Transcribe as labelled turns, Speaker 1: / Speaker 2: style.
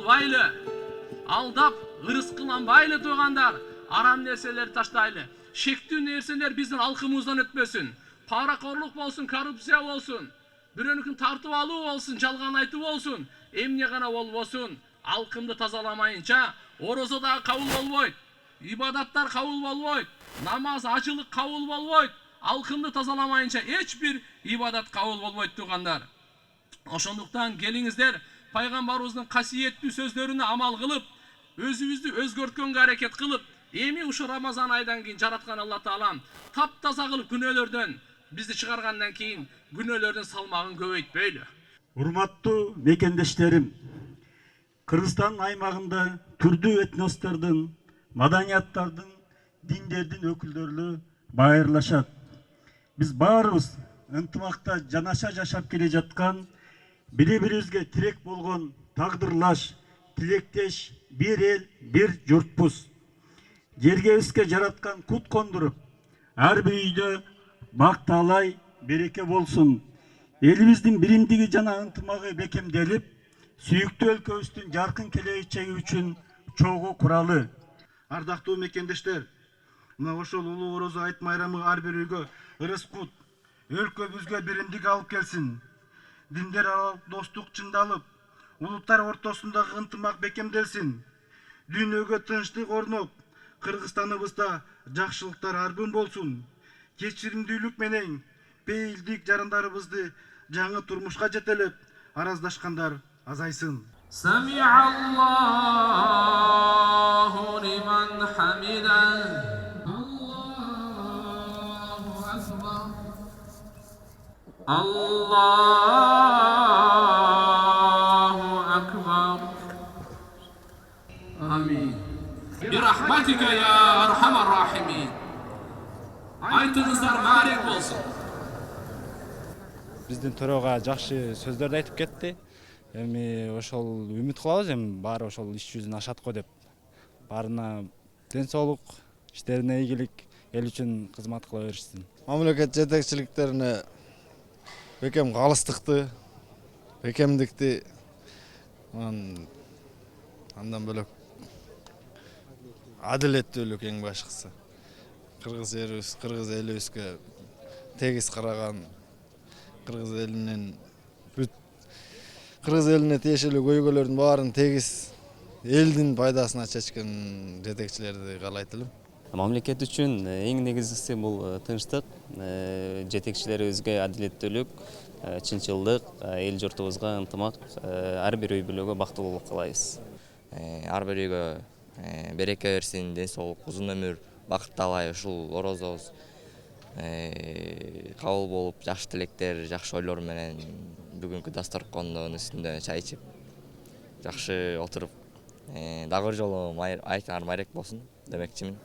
Speaker 1: кылбайлы, алдап ырыс кыланбайлы туугандар. Арам нерселерди таштайлы. Шектүү нерселер биздин алкымыздан өтпөсүн. Паракорлук болсун, коррупция болсун, бирөөнүкүн тартып алуу болсун, жалган айтуу болсун, эмне гана болбосун. Алкымды тазаламайынча орозо да кабыл болбойт, ибадаттар кабыл болбойт, намаз, ажылык кабыл болбойт. Алкымды тазаламайынча эч бир ибадат кабыл болбойт туугандар. Ошондуктан келиңиздер пайгамбарыбыздын касиеттүү сөздөрүнө амал кылып, өзүбүздү өзгөрткөнгө аракет кылып, эми ушу Рамазан айдан кийин жараткан Алла Таалам таптаза кылып күнөөлөрдөн бизди чыгаргандан кийин күнөөлөрдүн салмагын көбөйтпөйлү.
Speaker 2: Урматтуу мекендештерим, Кыргызстан аймагында түрдүү этностордун, маданияттардын, диндердин өкүлдөрү байырлашат. Биз баарыбыз ынтымакта жанаша жашап келе жаткан, бири-бирибизге тирек болгон тагдырлаш, тилектеш, бир эл, бир журтпуз. Жергебизге жараткан кут кондуруп, ар бир үйдө бакталай, береке болсун. Элибиздин биримдиги жана ынтымагы бекемделип, сүйүктүү өлкөбүздүн жаркын келечеги үчүн чогуу куралы.
Speaker 3: Ардактуу мекендештер, мына ошол улуу орозо айт майрамы ар бир үйгө ырыс кут, өлкөбүзгө биримдик алып келсин. Диндер аралык достук чыңдалып, улуттар ортосундагы ынтымак бекемделсин. Дүйнөгө тынчтык орноп, Кыргызстаныбызда жакшылыктар арбын болсун. Кечиримдүүлүк менен пейилдик жарандарыбызды жаңы турмушка жетелеп, араздашкандар азайсын.
Speaker 1: Сами'аллаху лиман хамида. Аллаху акбар. Амин. Бирахматика я архамар рахимин. Айтыңыздар маарек болсун.
Speaker 4: Биздин төрага жакшы сөздөрдү айтып кетти. Эми ошол үмүт кылабыз, эми баары ошол иш жүзүнө ашат го деп. Баарына ден соолук, иштерине ийгилик, эл үчүн кызмат кыла беришсин.
Speaker 5: Мамлекет жетекчиликтерине бекем калыстыкты, бекемдикти, андан бөлөк адилеттүүлүк эң башкысы. Кыргыз элибизге тегиз караган, кыргыз элине тиешелүү көйгөйлөрдүн баарын тегиз элдин пайдасына чечкен жетекчилерди каалайт элем.
Speaker 6: Мамлекет үчүн эң негизгиси бул тынчтык, жетекчилерибизге адилеттүүлүк, чынчылдык, эл журтубузга ынтымак, ар бир үй бүлөгө бактылуулук каалайбыз.
Speaker 7: Ар бир үйгө береке берсин, ден соолук, узун өмүр, бакыт таалай ушул орозобуз кабыл болуп, жакшы тилектер, жакшы ойлор менен бүгүнкү дасторкондун үстүндө чай ичип, жакшы отуруп, дагы бир жолу айтыңар майрек болсун демекчимин.